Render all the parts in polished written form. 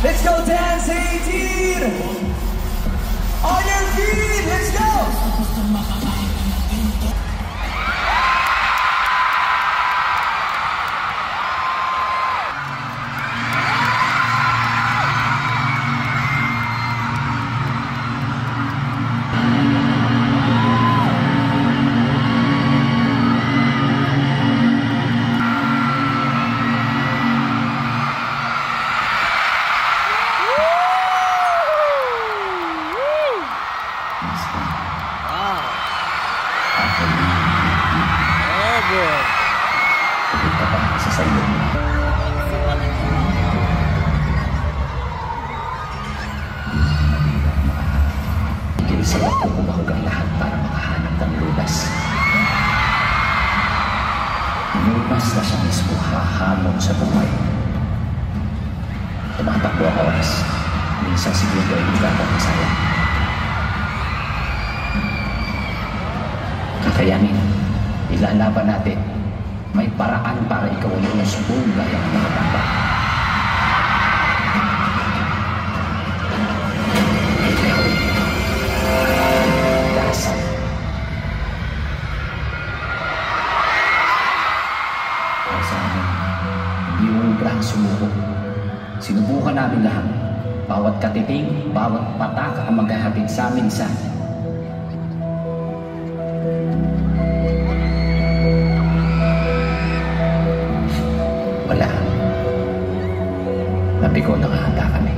Let's go dance, 18! On your feet, let's go! Lunas na siya mismo hahamon sa buhay. Tumatakbo ang oras. Minsan segundo ay bigatan ng sayang. Kakayanin, ilalaban natin. May paraan para ikaw ay umusbong gaya ng mga tamba. Dasal. Sa amin, hindi ubrang sumuko. Sinubukan namin lahat. Bawat katiting, bawat pataka ang maghahatid sa amin sa wala. Napiko nakahanda kami.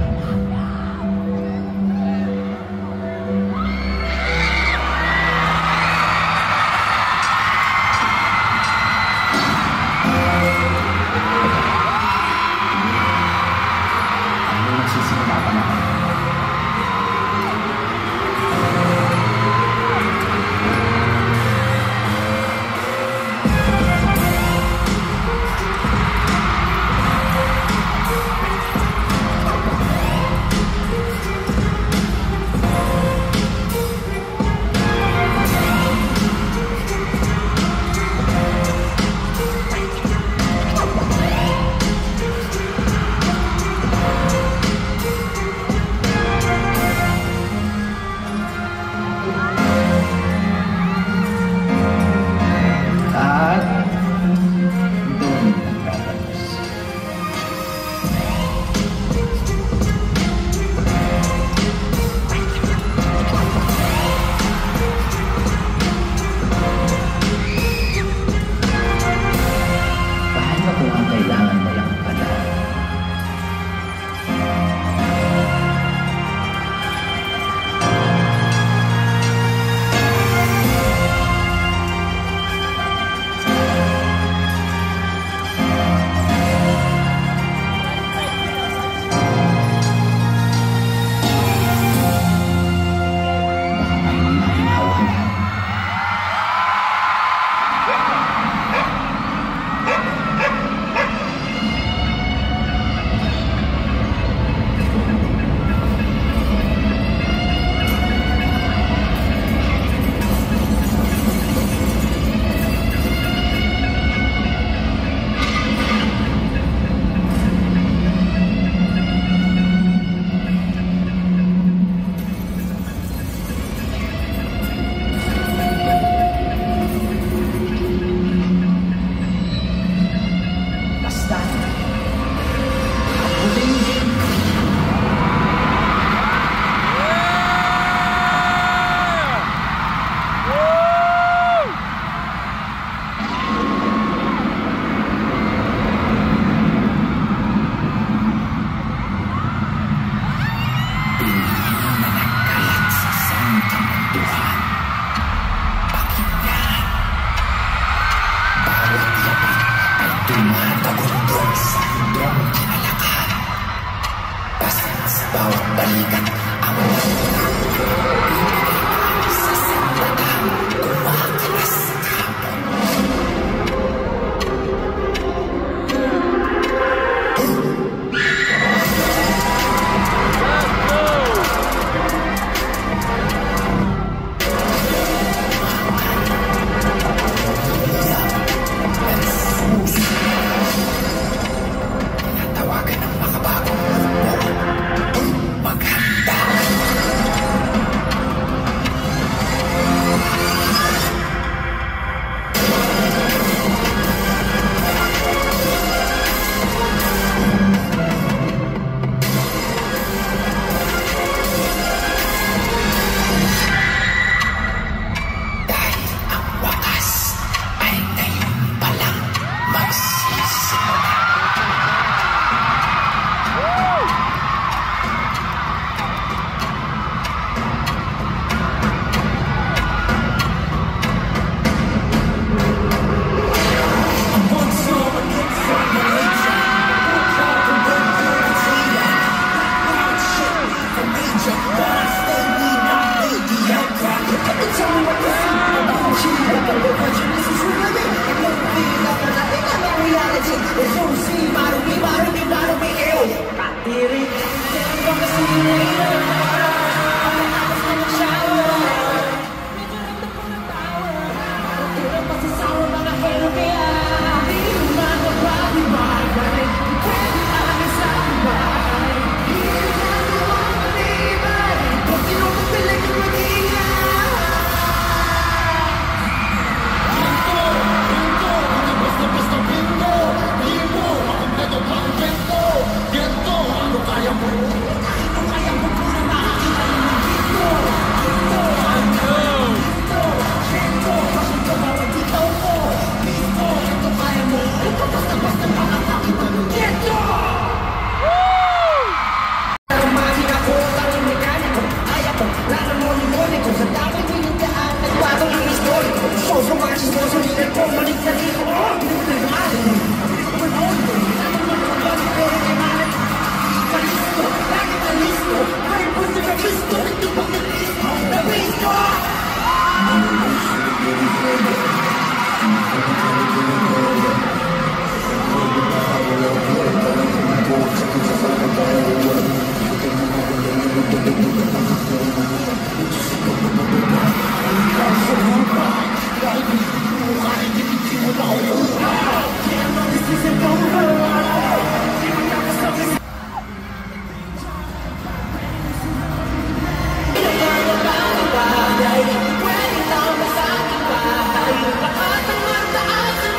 Pwede lang ba sa ating bahay? Lahat ng mataas sa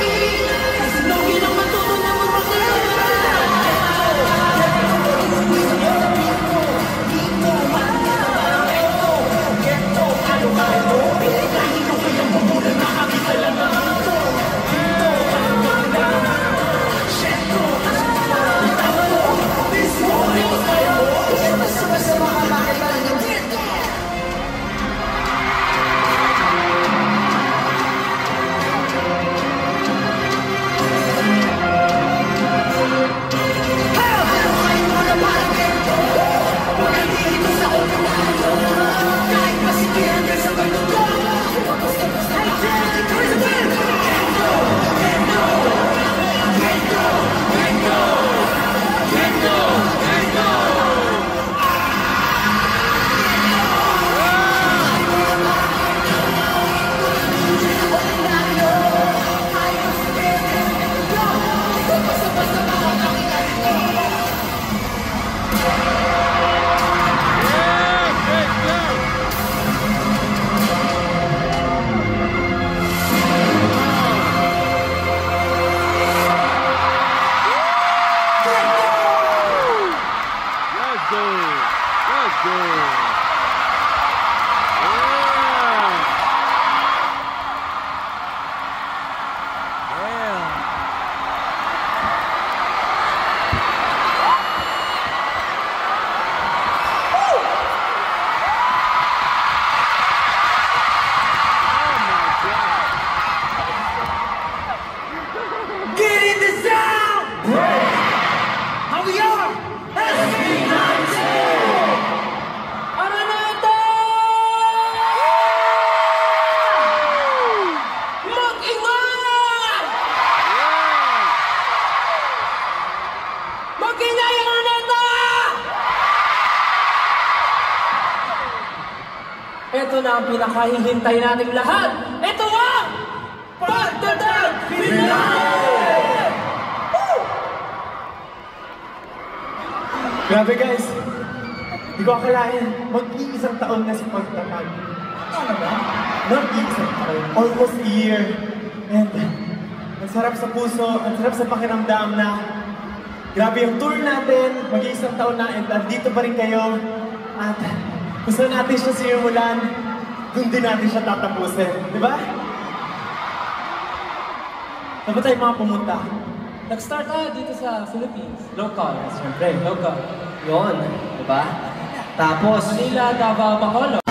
na ang pinakahihintay nating lahat. Ito ang Pagtatag Finale! Grabe guys, di ko akalain, mag-iisang taon na si Pagtatag. Ano ba? Mag-iisang taon, almost a year. And ang sarap sa puso, ang sarap sa pakiramdam na grabe yung tour natin, mag-iisang taon na, and andito pa rin kayo. At gusto natin siya sinimulan, doon din natin siya tatapusin. Di ba? Saan ba tayo mga pumunta? Nag-start tayo dito sa Philippines. Local, siyempre. Local. Yun, di ba? Tapos, Manila, Davao, Bacolod.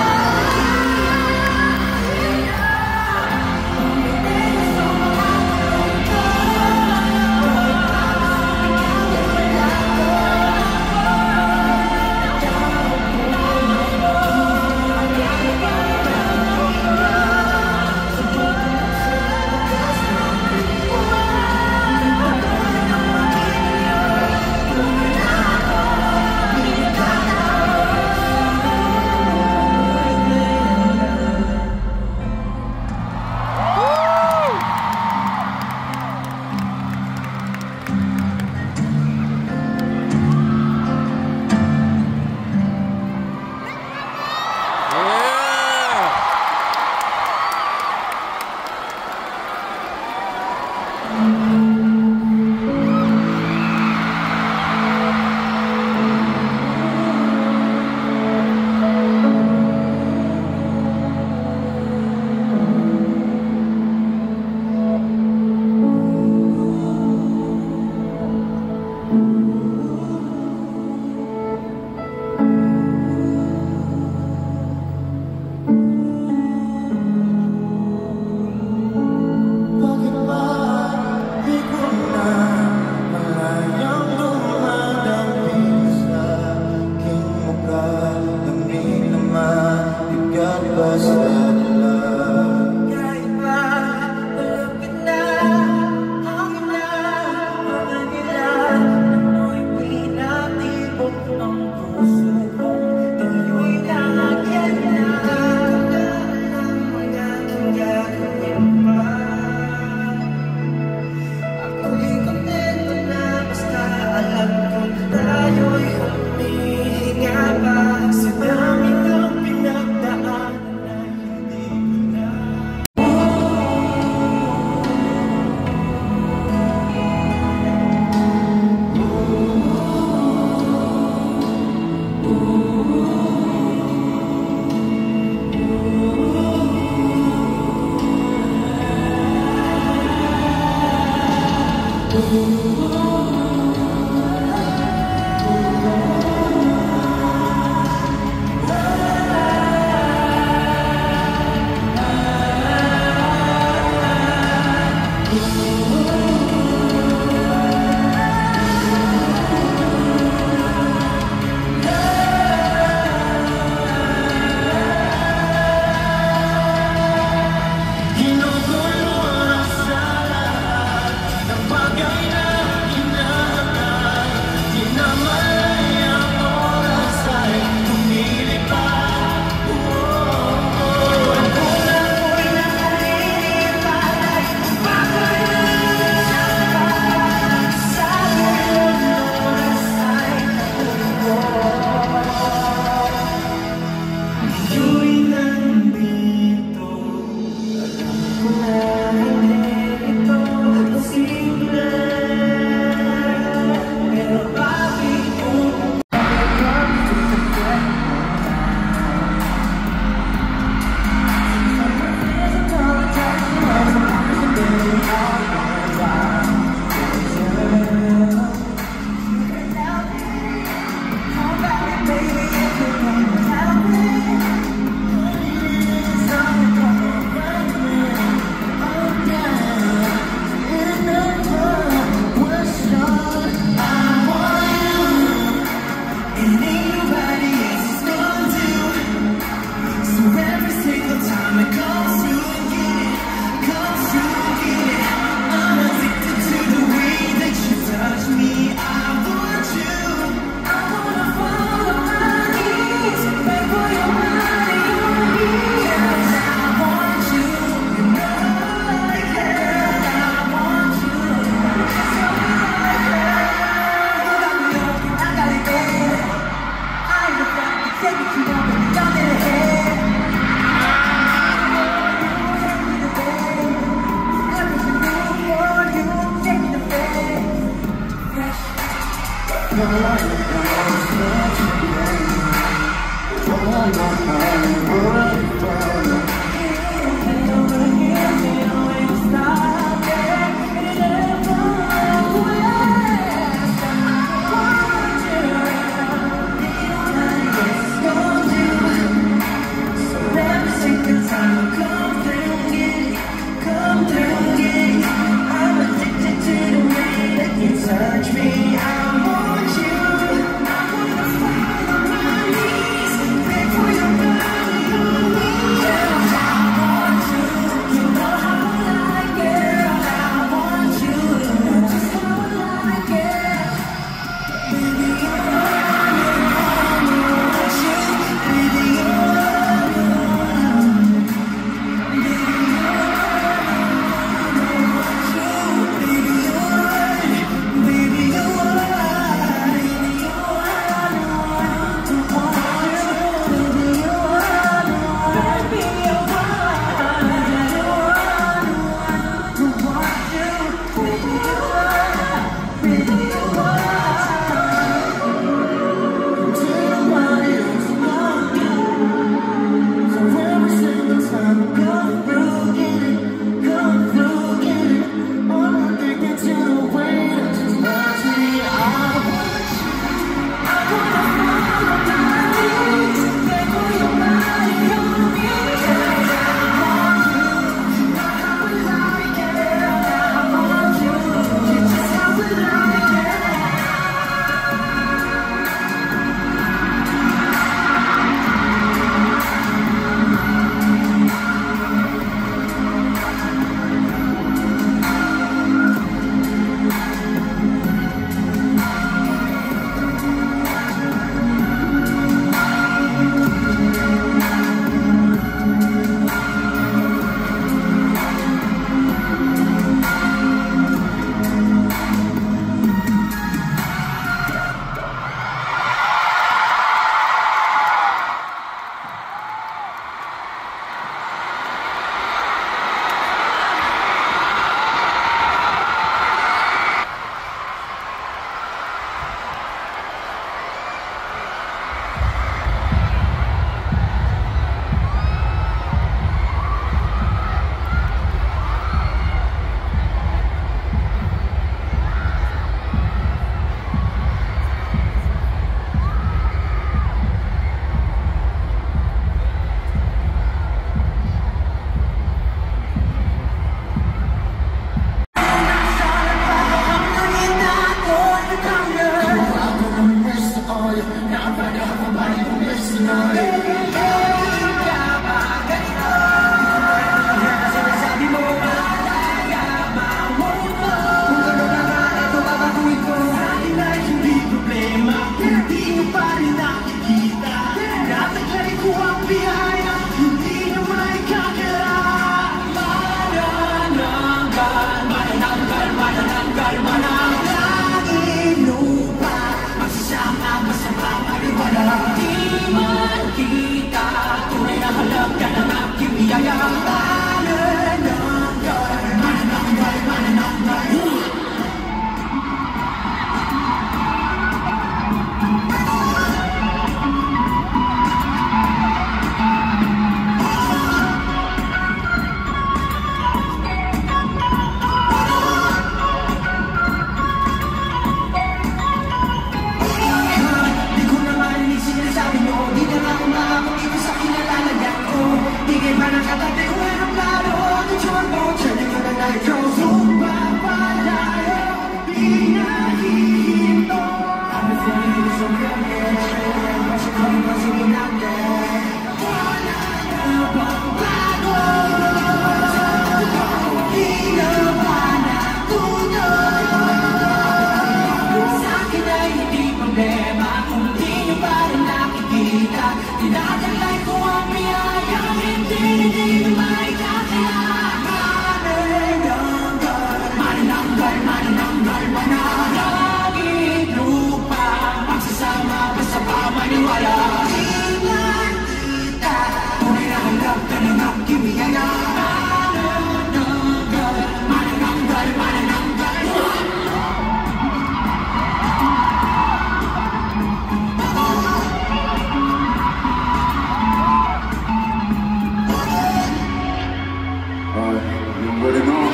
already know.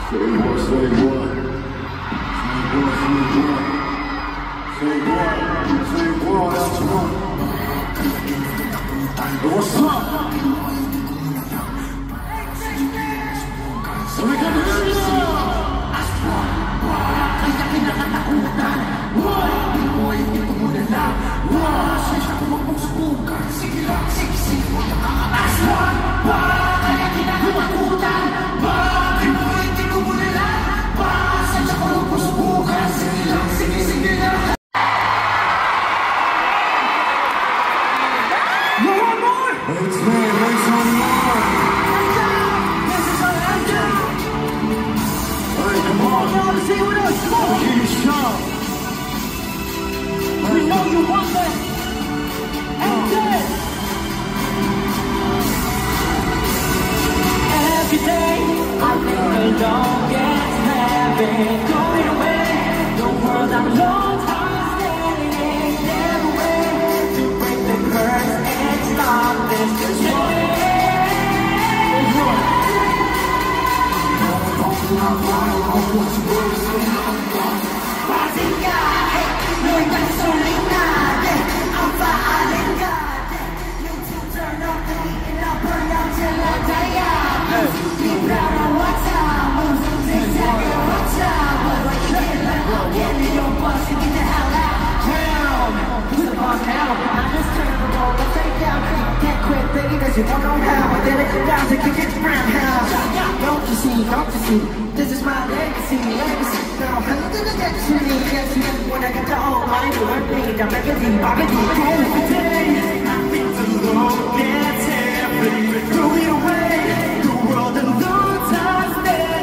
Say what, say what. Say what, say what. That's right. What's up? So we can hear you. You don't know how, but then it comes down to kick it round house. Don't you see, this is my legacy. Now, I'm gonna get to me, yes, when I get to all my work, I'm like a deep, I'm a deep, every day. I think the Lord gets everything, throw it away, the world and Lord times stay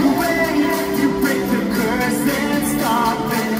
away, you break the curse and stop it.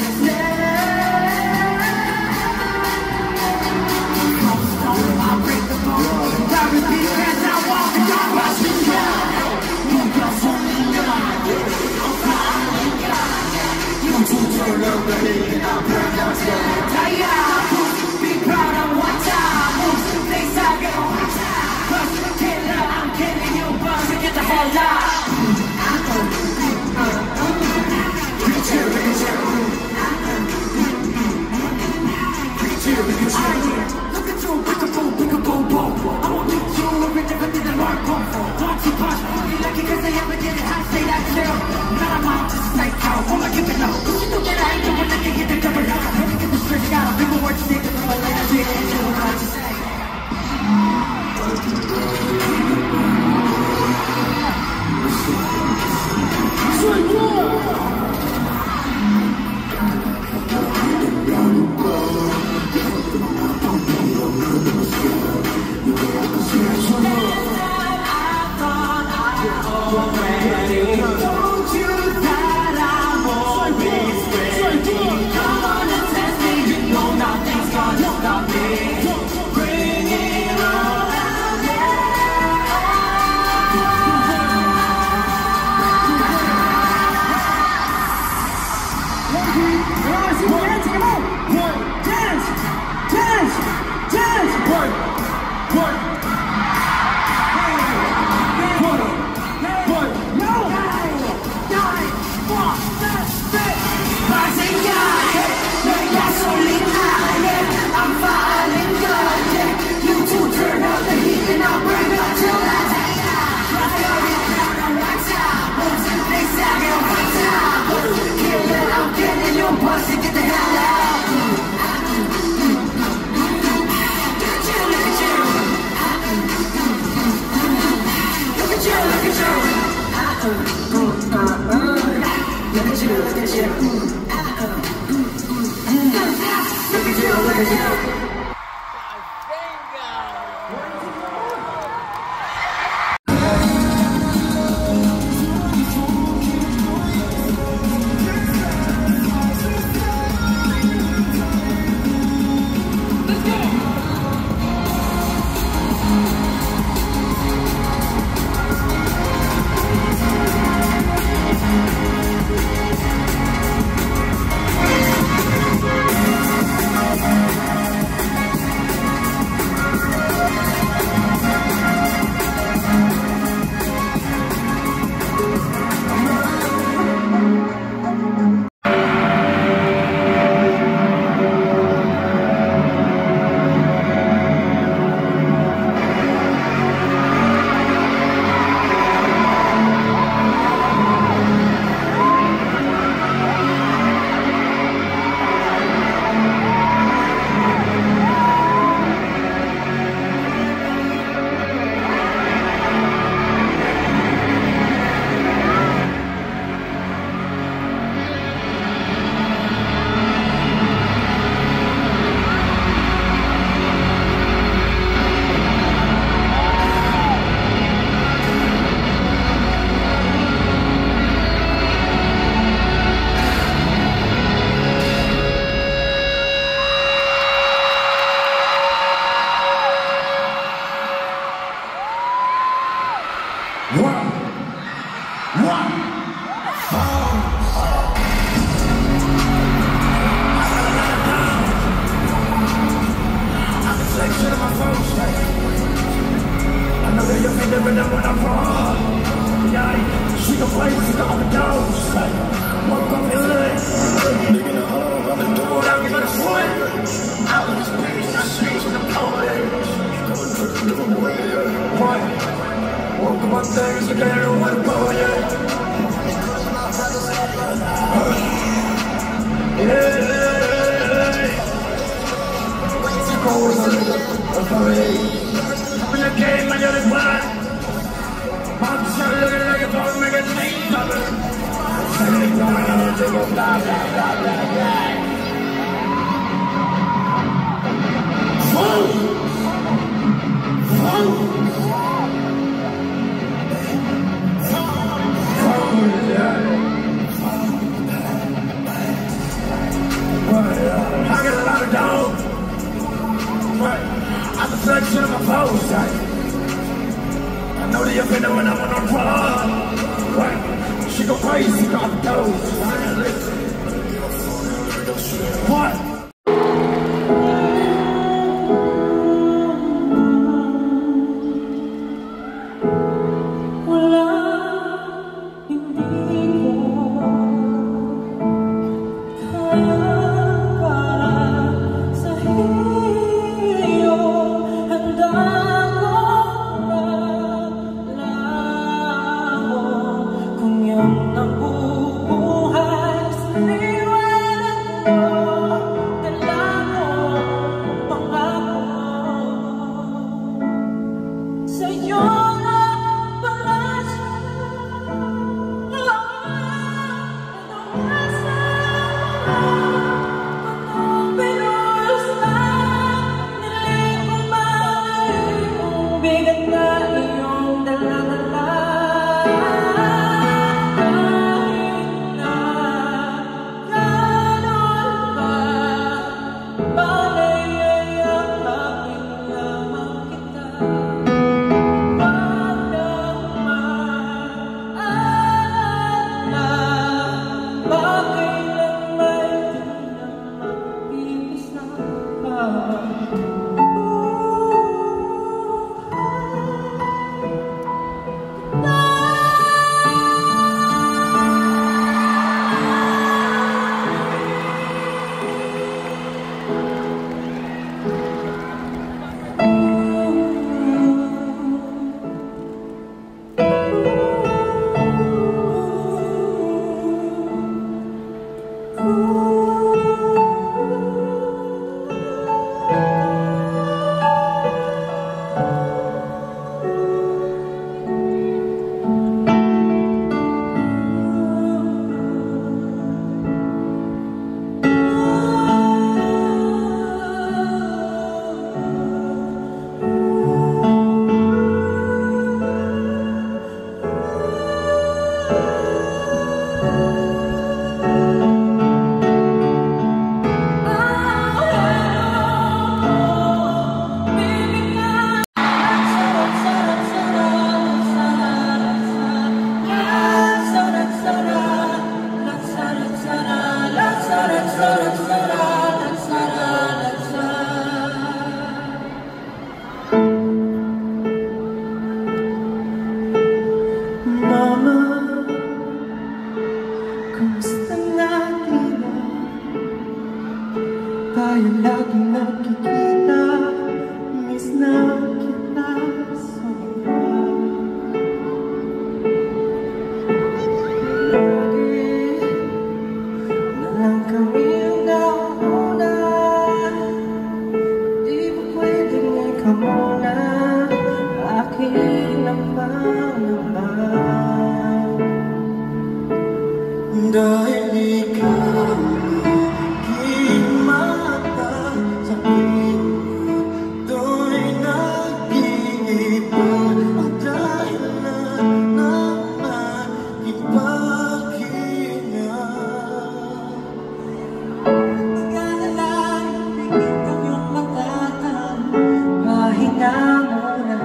Pahinga muna,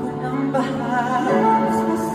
unang bahas.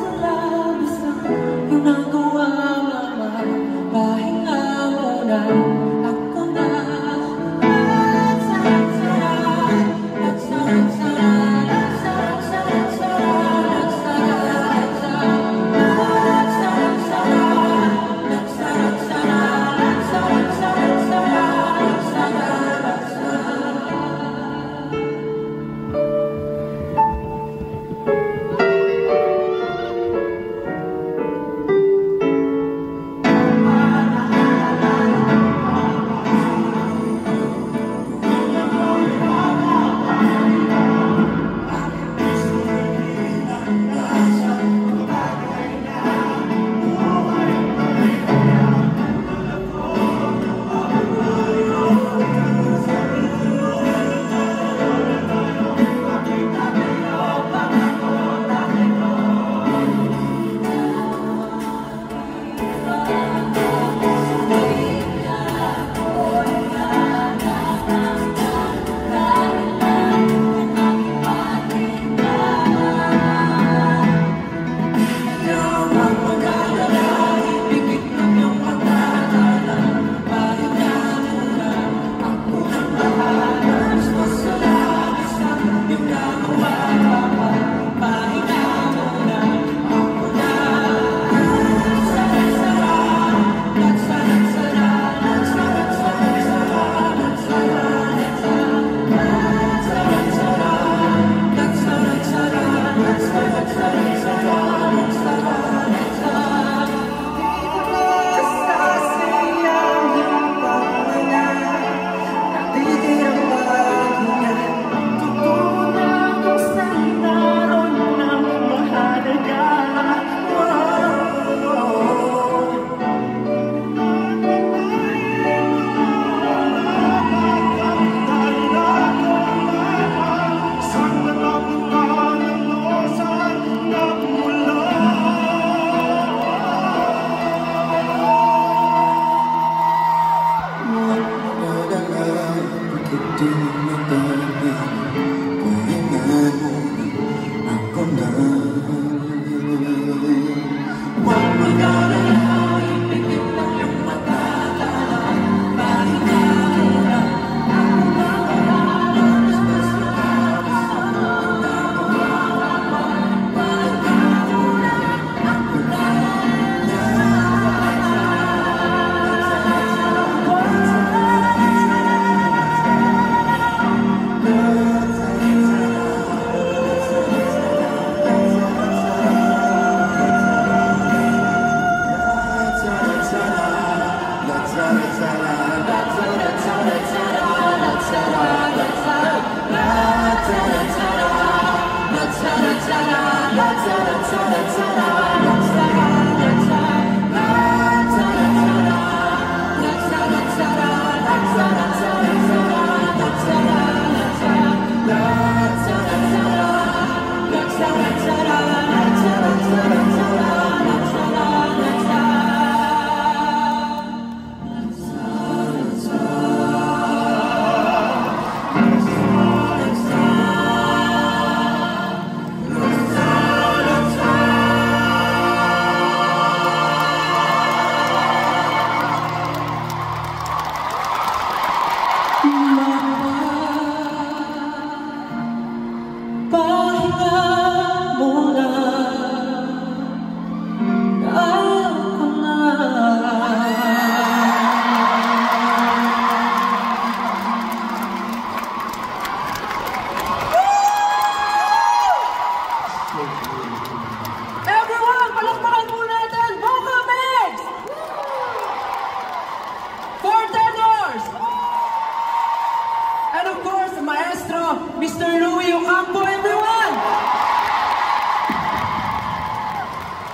Mr. Louie Ocampo, everyone!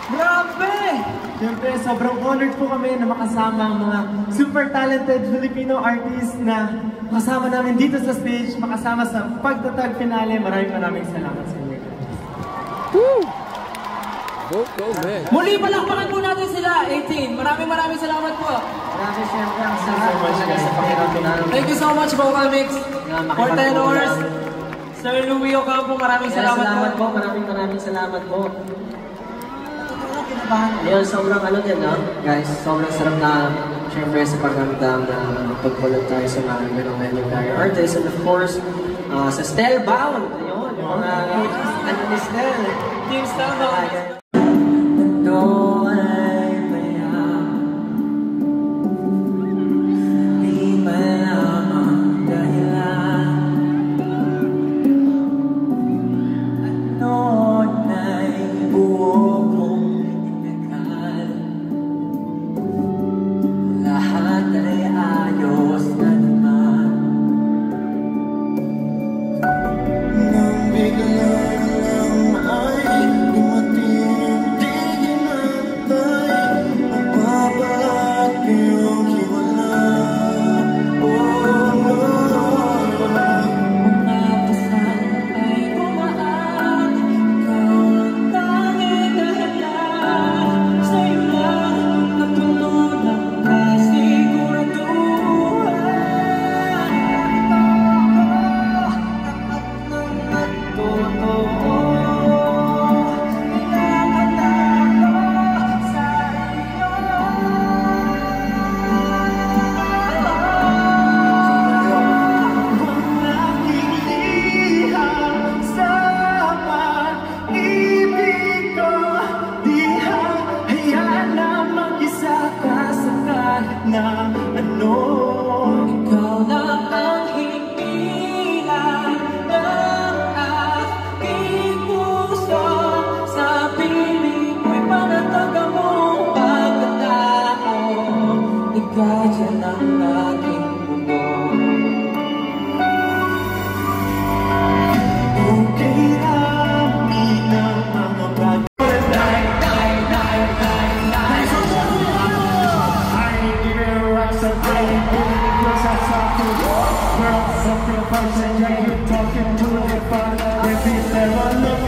Grabe! Siyempre, sobrang honored po kami na makasama ang mga super talented Filipino artists na makasama namin dito sa stage, makasama sa pagtatag finale. Maraming salamat sa inyo. Go, man. Muli, palakpakan po natin sila, 18. Maraming salamat po. Maraming siyempre ang salamat sa pakiramdam. Thank you so much, Vocal Mix. For 10 hours. Sir Louie Ocampo, maraming salamat po. Maraming salamat po. Ayun, sobrang ano din, no? Guys, sobrang sarap na syempre sa pakiramdam na pagpulot tayo sa mga ganong legendary artists. And of course, sa Stellbound. Ayun, yung mga ano ni Stell. Team Stellbound. Ito ay mayam, di malamang dahilan. At noon ay buo mong inakal, lahat ay ayos na naman. Nang bigla lang ay dumating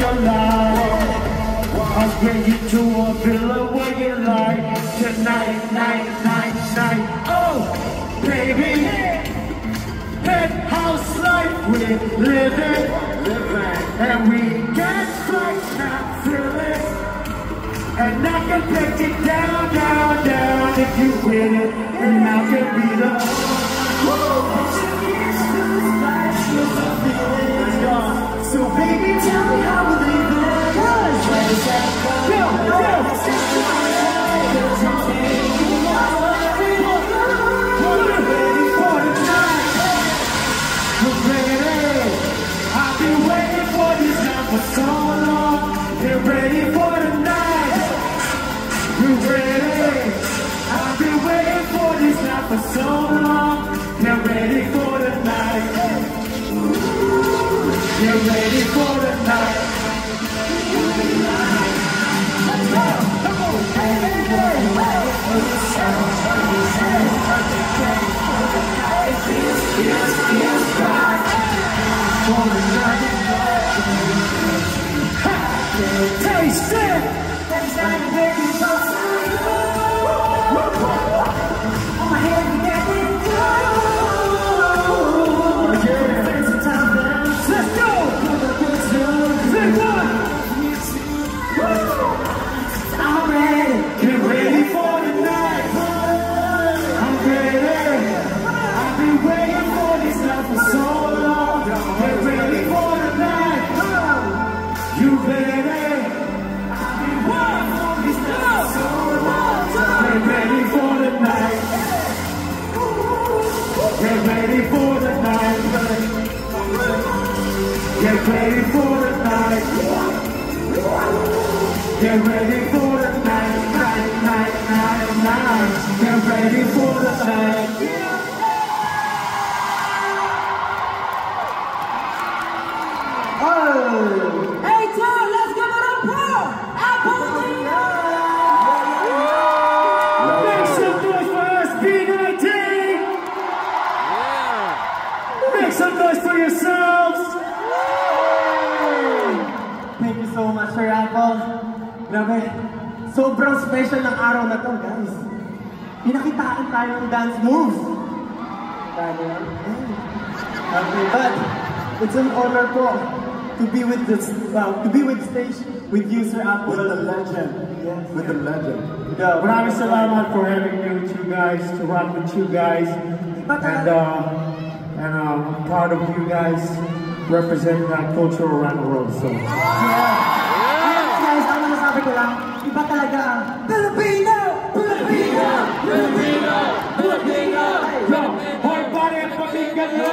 your life. I'll bring you to a villa where you like. Tonight, night, night, night. Oh, baby, penthouse life we're living, and we get strikes, not feeling. And I can take it down, down, down if you win it, and I can be the so baby, tell me how we live it. Go, go. We're ready for the night. We're ready. I've been waiting for this now for so long. Get ready for the night. We're ready. I've been waiting for this now for so long. Get ready for the night. Get ready for the night. Let's go! Come on! Hey, hey, hey! Taste it! On my head, you get it. Let's go! I'm ready. Get ready for the night. I'm ready. I've been waiting for this night for so long. Get ready for the night. You ready? I've been waiting for this night for so long. Get ready for the night. Get ready for the night. Get ready for the night. Get ready for the night, night, night, night, night. Get ready for the night. Oh! Hey, Tom, let's give it up for Apple Leo! Make some noise for SB19! Make some noise for yourselves! Thank you so much, Sir Apple. Grabe, sobrang special ng araw na to, guys. Pinakitaan tayo ng dance moves. Okay, but it's an honor po to be with this, to be with the stage with you, Sir Apple. With the legend. Yes. With the legend. Yeah, maraming salamat for having me with you guys, to rock with you guys. And I'm proud of you guys representing that culture around the world. So. Guys, ang masasabi ko lang, iba talaga ang Filipino! Filipino! Filipino! Filipino! Hoy, pare, pakinggan mo!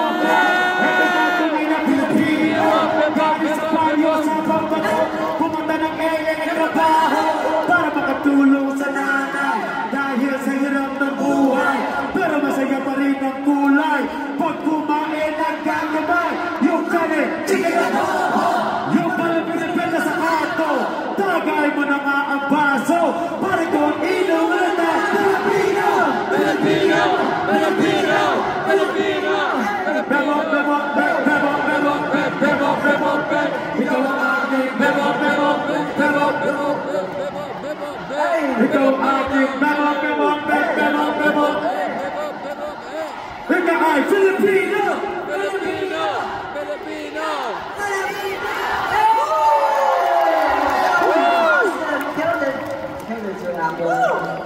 Ito na tunay na Pilipino! Galing sa baryo, sa pagbato, pumunta ng LA ng trabaho para makatulong sa nanay dahil sa hirap ng buhay. Pero masaya pa rin ang kulay pag kumain ng gagabay. Yung kane, chicken adobo! Yung pala pinipita sa ato, tagay mo na nga ang baso para kung inom na Filipino! Filipino! Filipino! Filipino! Bebo, bebo, bebo, bebo, bebo, bebo, bebo, ikaw ang aking bebo, bebo, bebo, bebo, ikaw ang aking bebo, bebo, bebo, bebo, ikaw ay Filipino! Filipino! Filipino!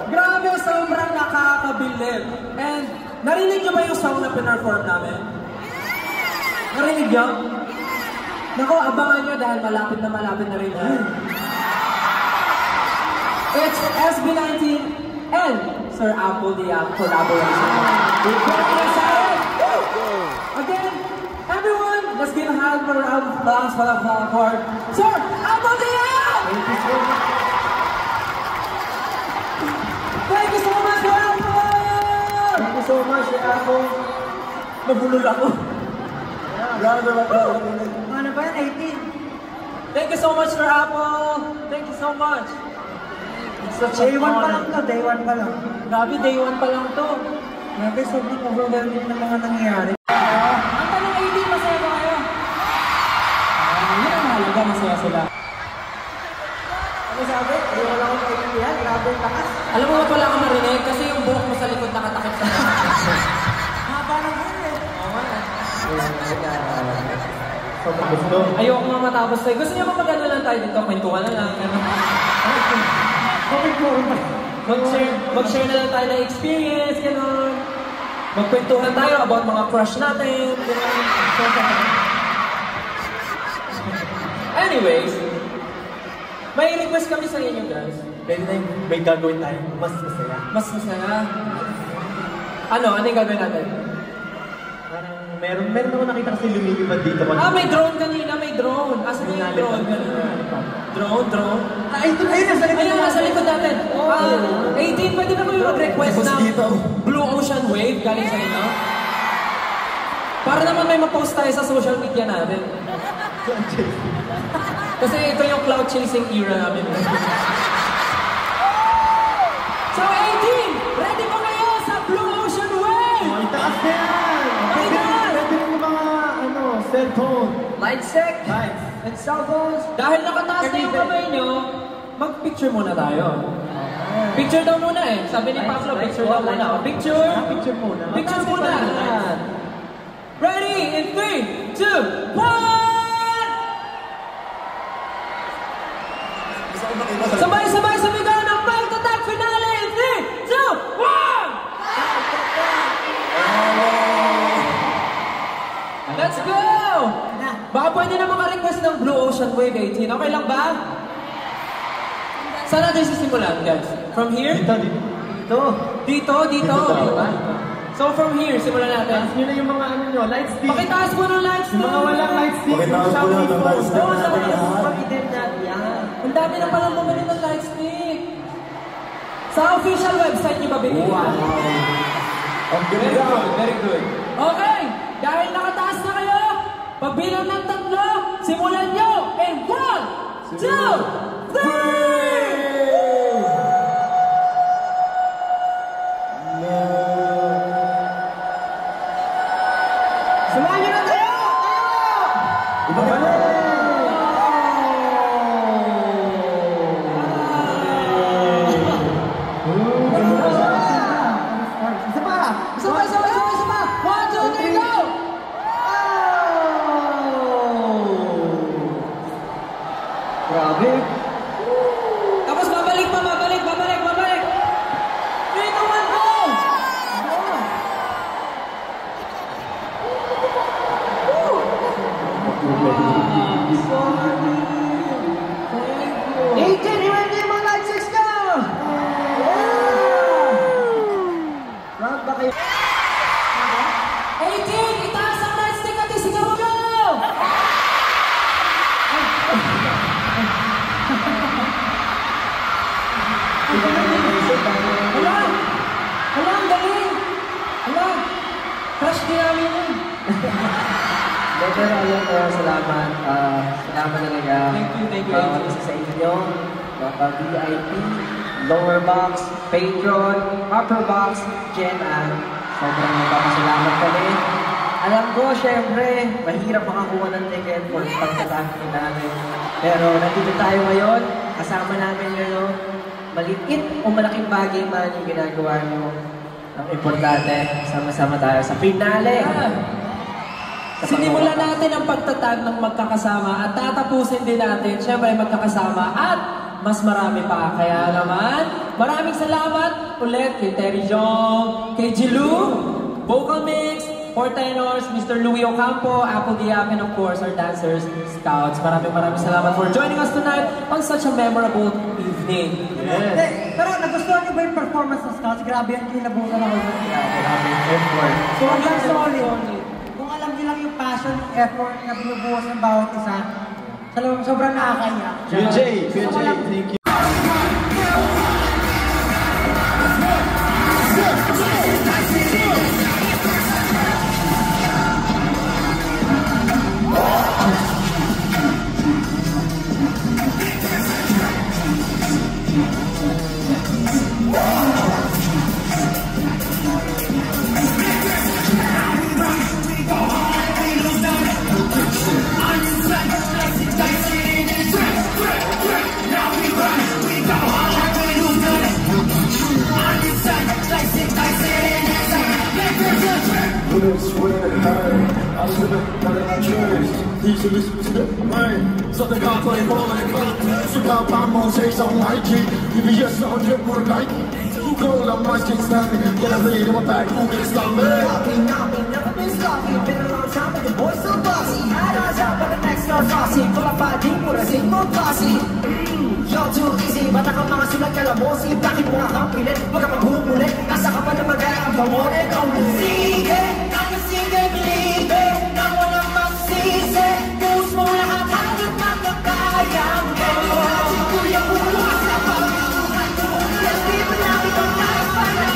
Grabe, sobrang nakakabilib. And narinig niyo ba yung song na pinerform namin? Narinig niyo? Naku, abangan niyo dahil malapit na rin yan. It's SB19 and Sir Apple Diab collaboration. We're very excited! Again, everyone, let's give a hand for Sir Apple Diab! Thank you so much, Sir Apple! Thank you so much, Sir Apple. Nabulol ako. Grabe ba ito? Ano ba yan? 18? Thank you so much, Sir Apple! Thank you so much! It's such Day an 1 pa honor. lang to, day 1 pa lang. Grabe, day 1 pa lang to. Grabe, sobrang overwhelming na mga nangyayari. Ang tanong 18, masaya ba kayo? Yun ang mahalaga, masaya sila. Ano sabi? Hindi ko lang ako kailangan. Grabe yung lakas. Alam mo ba pala ka marinig? Kasi yung buhok mo sa likod nakatakip sa mga. Haba ng hair eh. Sobrang gusto. Ayoko nga matapos tayo. Gusto niyo ba mag-ano lang tayo dito? Kwentuhan na lang. Okay po. Mag-share na lang tayo ng experience, gano'n. Magkwentuhan tayo about mga crush natin, gano'n. Anyways, may request kami sa inyo, guys. Pwede na yung may gagawin tayo. Mas masaya. Mas masaya. Ano yung gagawin natin? Parang meron ako nakita kasi lumilipad dito. May drone kanina, may drone. Asa na yung drone kanina? Drone? Ayun, nasa likod natin. 18, pwede na kayo mag-request ng Blue Ocean Wave galing sa inyo? Para naman may ma-post tayo sa social media natin. Kasi ito yung cloud chasing era namin. So 18, ready po kayo sa Blue Ocean Wave? Itaas na yan! Pwede yung mga cellphone. Lights check. Lights. And cell phones. Dahil nakataas na yung kamay nyo, mag-picture muna tayo. Picture daw muna eh. Sabi ni Pablo, picture daw muna. Picture. Picture muna. Picture muna. Ready? In 3, 2, 1! Sabay-sabay sa bigaw ng pagtatag finale in 3, 2, 1! Let's go! Baka pwede na maka-request ng Blue Ocean Wave 18. Okay lang ba? Saan natin sisimulan, guys? From here? Dito. Dito. So from here, simulan natin. Taas nyo na yung mga light stick. Pakitaas mo ng light stick. Yung mga walang light stick. Pakitaas mo lang ng light stick. Ang dami na palang bumili ng light stick. Sa official website niyo ba binili? Wow. Very good, very good. Okay, dahil nakataas na kayo, pagbilang ng 3, simulan nyo in 1, 2, 3! Samahan nyo na tayo! Isa pa! 1, 2, 3, go! Grabe. Tapos babalik. 3, 2, 1, go! Ready mga light sticks na! Round ba kayo? 18, itaas ang light stick at isigaw nyo! Hala, ang galing! Hala, crush din namin yun. Pero ayun, salamat. Salamat talaga. Thank you. Bawat isa sa inyo. Mga VIP, lower box, patron, upper box, Jen Ann. Sobrang nagpapasalamat kami. Alam ko, syempre, mahirap makakuha ng ticket for pagkatapos namin. Pero nandito tayo ngayon, kasama namin yun, maliit o malaking bagay man yung ginagawa nyo. Ang importante, sama-sama tayo sa finale. Sinimulan natin ang pagtatag ng magkakasama at tatapusin din natin, syempre magkakasama at mas marami pa. Kaya naman, maraming salamat ulit kay Terry Jong, kay Jilu, Vocal Mix, 4 tenors, Mr. Louie Ocampo, Apple Diap, and of course our dancers, Scouts. Maraming salamat for joining us tonight on such a memorable evening. Yes. Pero nagustuhan niyo ba yung performance ng Scouts? Grabe ang kinabutan ako. Maraming effort. Sobrang solid. Kung alam niyo lang yung passion, yung effort na binubuhos ng bawat isa, sobrang nakakaiyak. QJ, thank you. I'm this wouldn't hurt. I should have done it first. You should listen to the rain. Something got played for in the club. So got my mom say something like it. You be just on drip more like who go on my skin standing. Get a lead in my back, who can stop me? Never been sloppy. Been a long time, but the boy's so bossy. Hide eyes out, but the next girl's saucy. Full of five deep with a single posse. You're too easy, bata ka mga sulat kalabosi. Bakit mo nga kang pilit? Huwag ka maghumulit. Nasa ka pa na mag-aarap ang pamorin. Sige, kaya sige, believe it. Na walang magsisi. Puso mo lahat hanggang magkakayang mo. Kuya, bukas na pag-iuhan mo. Yes, di ba namin ang naipanan?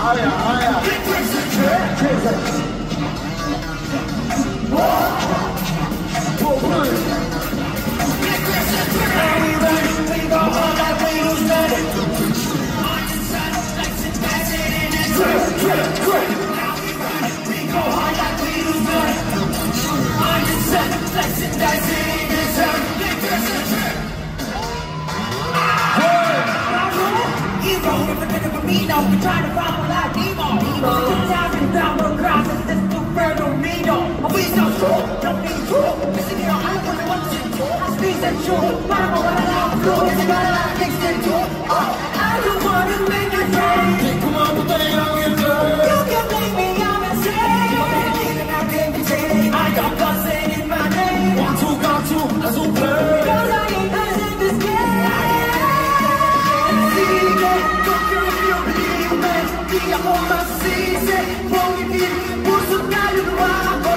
Aya, aya. We try to follow like Nemo. Sometimes we down the grass and this new bird don't need no. We so strong, don't need true. Missing it all, I don't know what to do. I speak and true, but I'm what I love to. Yes, I got a lot of things to do. I don't wanna make it right. Come on, put that on your You can blame me, I'm insane. I can't be saying I got buzzing in my name. One, two, got two, that's all play. Cause I ain't as in this game. Di ako magsisi, kung hindi puso na luwa ako.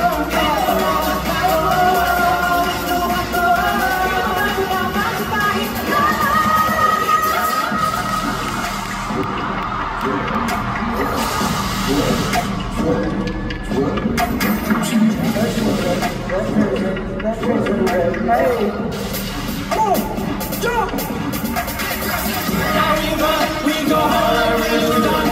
Jump! Now we go hard, we're done.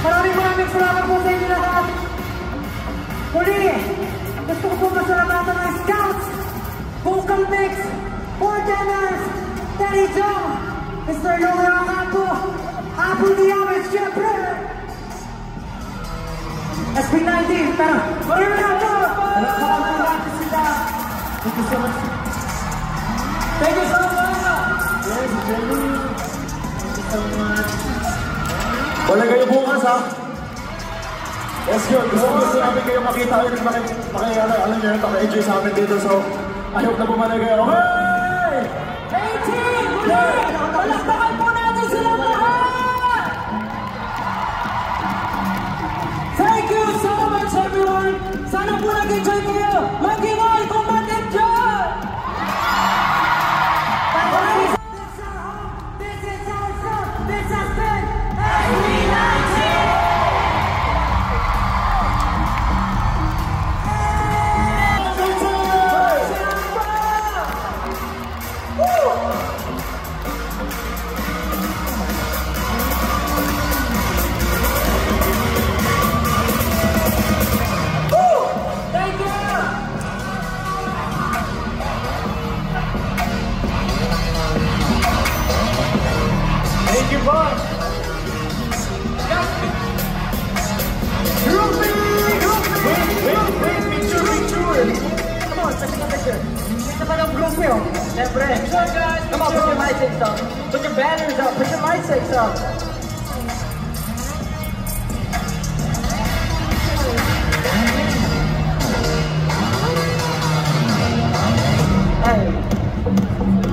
Maraming salamat po sa inyo lahat. Muli, gusto ko po masalamatan ng Scouts, Vocal Mix, Bartenders, Daddy Joe, Mr. Lower Ocampo, Apo Diabes, syempre, SB19, pero, maraming na po! Salamat po sila. Thank you so much. Thank you so much! Yes, Jenny. Thank you so much. Wala kayo bukas, ha? Yes, good. Gusto namin kayo makita ulit. Alam nyo, maka-enjoy sa amin dito. So, I hope na bumalik kayo. Okay! Hey, team! Muli! Palakpakan po natin sila lahat! Thank you so much, everyone! Sana po nag-enjoy kayo! Mag-ingay kung mag-enjoy! This is our home! This is our show! This has been SB19! your banners up, put your light sticks up. Hey,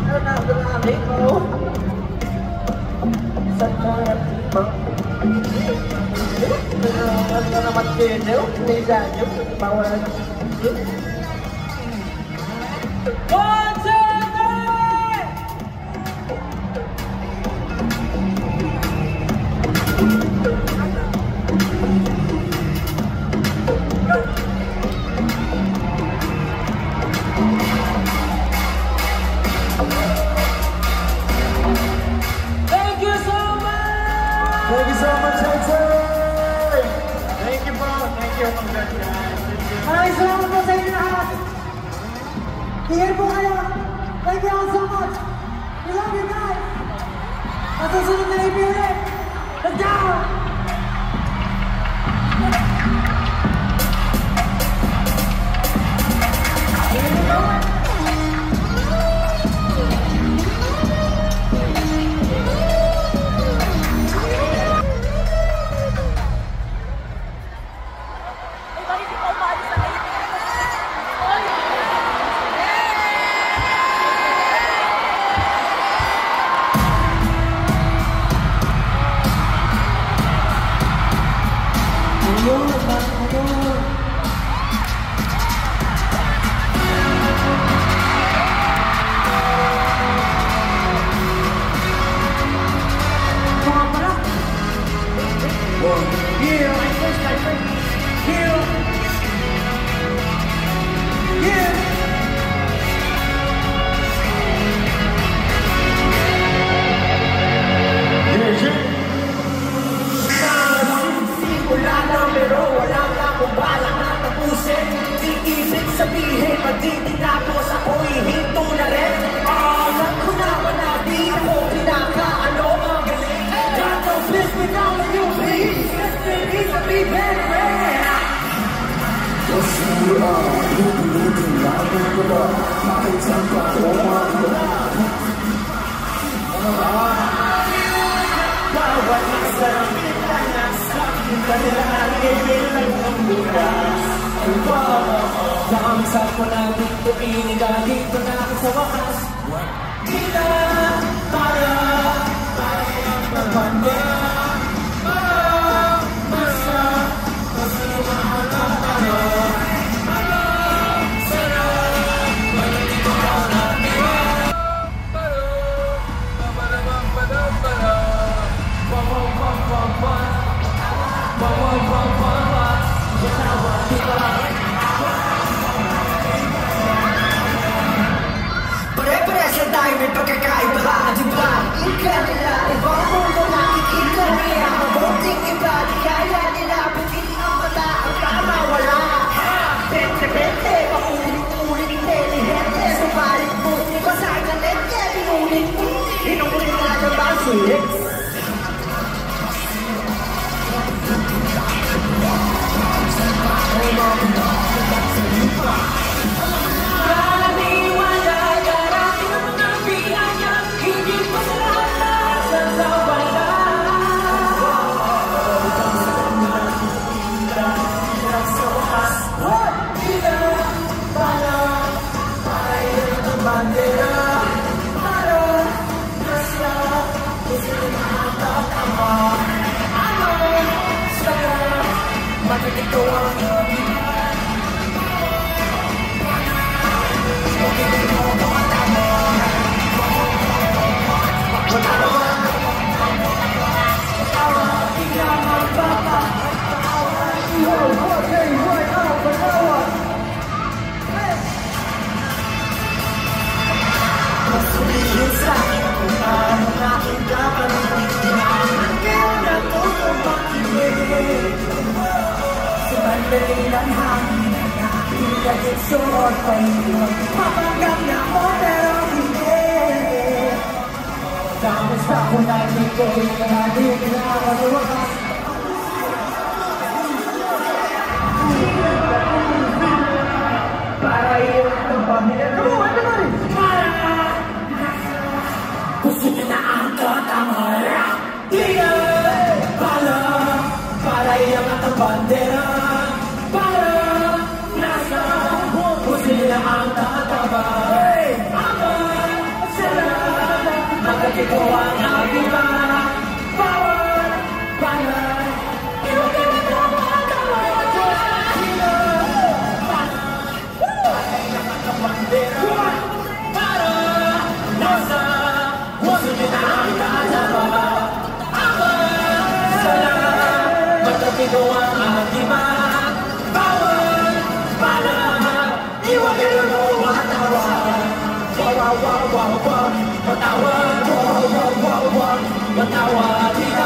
you're not the amigo. Saan ka ba? Ano ka naman video? May dadyo? Bawal. 1, 2, 3! Thank you so much! Thank you so much, Hector! Thank you, bro. Thank you. Congrats, guys. Maraming salamat po sa inyo lahat. Here po kayo. Thank you all so much. We love you guys. Masusunod na ipilit. Let's go! Sabihin, magtitinapos ako'y hinto na rin. Alam ko na wala, di ako pinaka-ano ang galing. God don't bless me now when you please. Yes, baby, to be very rare. Kasi pupulutin namin ko ba? Bakit saan ka kumagawa? Bawat masarang pinanasakin ka nila ang ibilang ng bukas. Damsal ko na dito, inigaling ko na sa wakas. Di na para magpanda. Basta mahal na tayo. Sarap, malating ko na natin. Pare-pares na tayo may pagkakaiba, di ba? Ika nila, ibang mundo nakikita niya. Mabuting iba, niyaya nila, pagkili ang mata, ang tama wala. Bente-bente, paulit-ulit, intelihente. Sumalit mo, di ba sa kanete, pinulit mo. Inuulit na ng basulit. Ng hangin na pinagsuot pa rin. Papanggap na ako pero hindi. Kamusta ko na dito, hindi na ako luwakas. Para iyon ang pamilya. Para gusto na ang bandera para nasa kung sila ang tataba. Ama sila magkakito ang agiba. Bawat banay iwag-iwag na mga tawa. Sila panay na bandera para nasa kung sila ang tataba. Ito ang agiba, bawal palahan, iwagin mo matawa. Wow, wow, wow, wow, wow, matawa, wow, wow, wow, wow, matawa.